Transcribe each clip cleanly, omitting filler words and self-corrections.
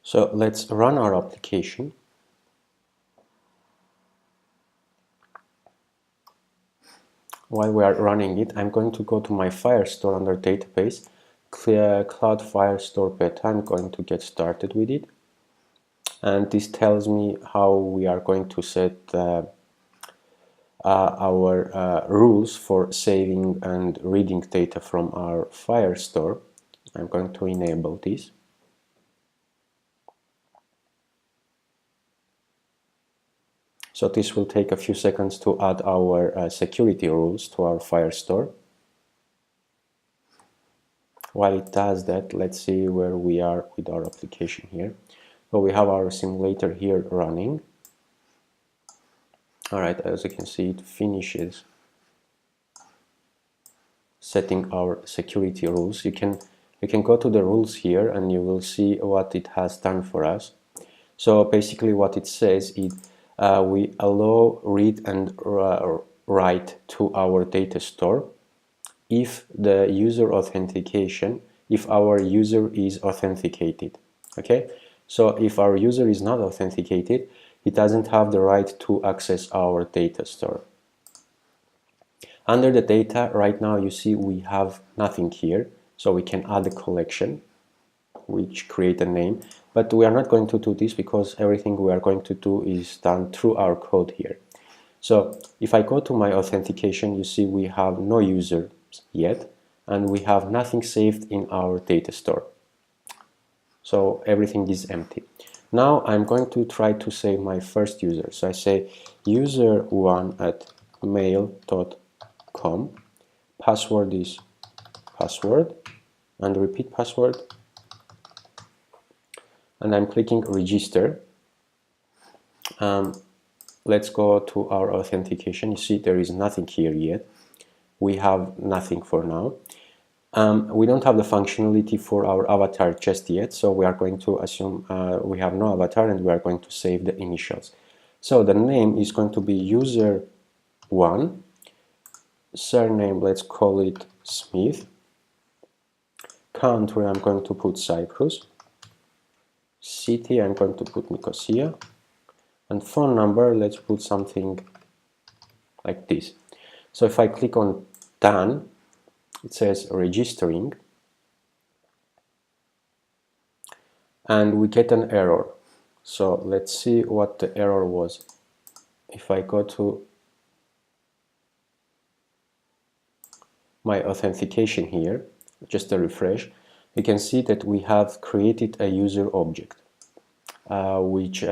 So let's run our application. While we are running it, I'm going to go to my Firestore under database, Cloud Firestore Beta. I'm going to get started with it. And this tells me how we are going to set our rules for saving and reading data from our Firestore. I'm going to enable this. So this will take a few seconds to add our security rules to our Firestore. While it does that, let's see where we are with our application here. So we have our simulator here running. Alright, as you can see, it finishes setting our security rules. You can go to the rules here and you will see what it has done for us. So basically what it says is we allow read and write to our data store if the user authentication, if our user is authenticated. Okay, so if our user is not authenticated, he doesn't have the right to access our data store. Under the data, right now you see we have nothing here, so we can add a collection which create a name, but we are not going to do this because everything we are going to do is done through our code here. So if I go to my authentication, you see we have no users yet and we have nothing saved in our data store. So everything is empty. Now I'm going to try to save my first user. So I say user1@mail.com, password is password, and repeat password, and I'm clicking register. Let's go to our authentication. You see there is nothing here yet. We have nothing for now. We don't have the functionality for our avatar just yet, so we are going to assume we have no avatar and we are going to save the initials. So the name is going to be user1, surname, let's call it Smith, country I'm going to put Cyprus, city I'm going to put Nicosia, and phone number, let's put something like this. So if I click on done, it says registering, and we get an error. So let's see what the error was. If I go to my authentication here, just a refresh, you can see that we have created a user object which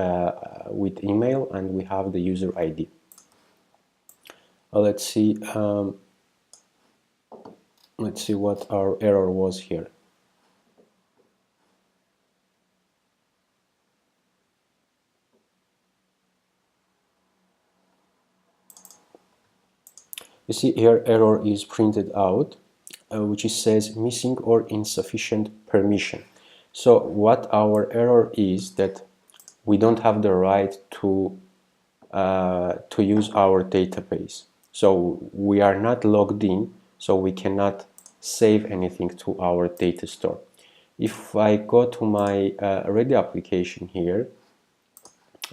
with email, and we have the user ID. Let's see what our error was here. You see here error is printed out, which says missing or insufficient permission. So what our error is that we don't have the right to use our database. So we are not logged in, so we cannot save anything to our data store. If I go to my Ready application here,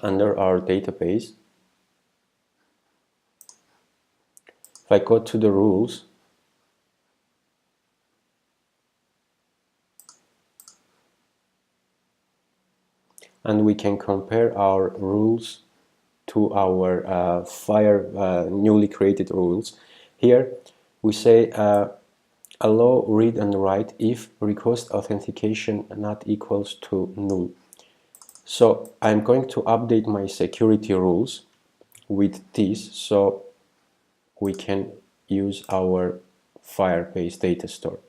under our database, if I go to the rules, and we can compare our rules to our newly created rules. Here we say allow read and write if request authentication not equals to null. So I'm going to update my security rules with this so we can use our Firebase data store.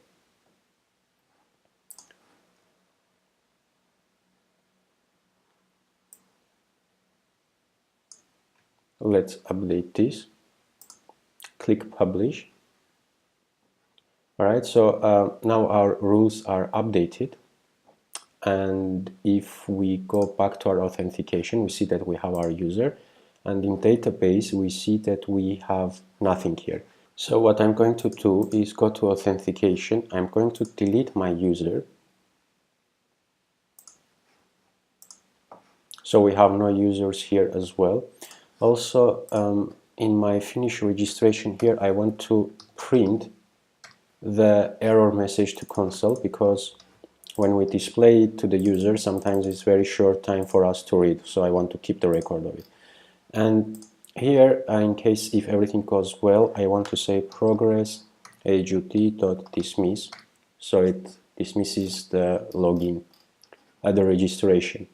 Let's update this. Click publish. Alright, so now our rules are updated, and if we go back to our authentication, we see that we have our user, and in database we see that we have nothing here. So what I'm going to do is go to authentication. I'm going to delete my user, So we have no users here as well. Also, in my finish registration here, I want to print the error message to console, because when we display it to the user, sometimes it's very short time for us to read, so I want to keep the record of it. And here, in case if everything goes well, I want to say progress hut.dismiss, so it dismisses the login, the registration.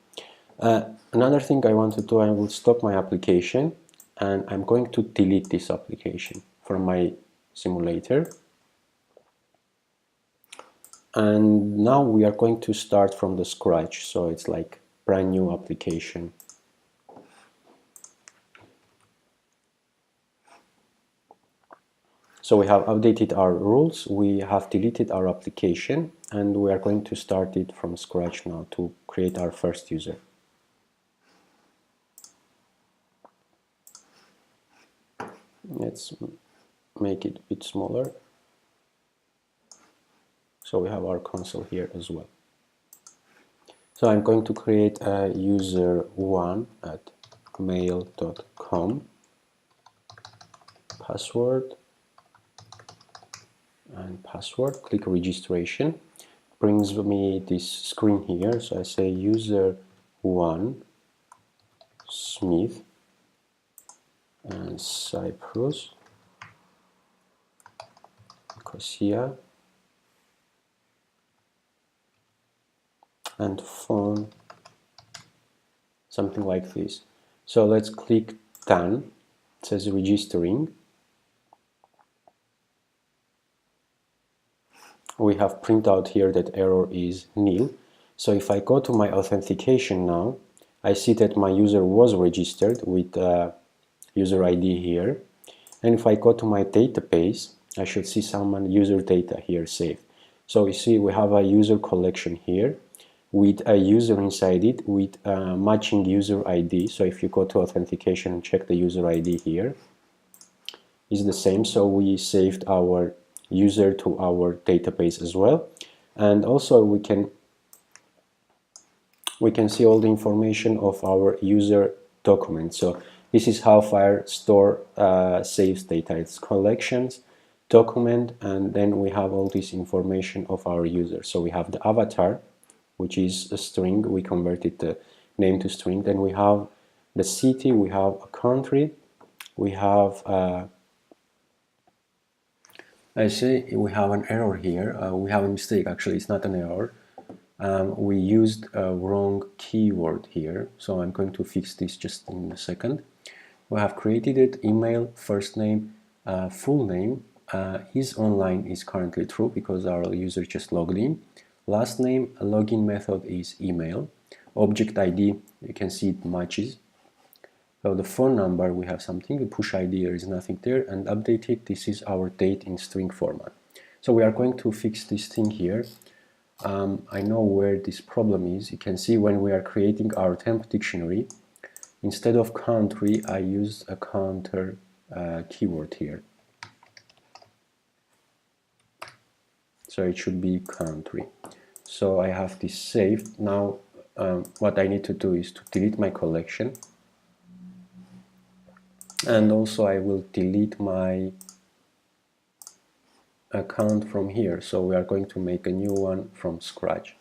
Another thing I want to do, I will stop my application and I'm going to delete this application from my simulator. And now we are going to start from the scratch, so it's like brand new application. So we have updated our rules, we have deleted our application, and we are going to start it from scratch now to create our first user. Let's make it a bit smaller. So we have our console here as well. So I'm going to create a user1 at mail.com, password, and password, click registration, brings me this screen here. So I say user1 Smith and Cyprus, Nicosia, and phone, something like this. So let's click done. It says registering. We have print out here that error is nil. So if I go to my authentication now, I see that my user was registered with user ID here. And if I go to my database, I should see some user data here saved. So you see we have a user collection here with a user inside it with a matching user ID. So if you go to authentication and check the user ID here, is the same. So we saved our user to our database as well. And also we can see all the information of our user document. So this is how Firestore saves data. It's collections, document, and then we have all this information of our user. So we have the avatar, which is a string. We converted the name to string. Then we have the city, we have a country, we have I see we have an error here. We have a mistake. Actually, it's not an error. We used a wrong keyword here, so I'm going to fix this just in a second. We have created it, email, first name, full name, is online is currently true because our user just logged in. Last name, login method is email. Object ID, you can see it matches. So the phone number, we have something, the push ID, there is nothing there, and updated, this is our date in string format. So we are going to fix this thing here. I know where this problem is. You can see when we are creating our temp dictionary, instead of country, I used a counter keyword here. So it should be country. So I have this saved. Now what I need to do is to delete my collection. And also I will delete my account from here. So we are going to make a new one from scratch.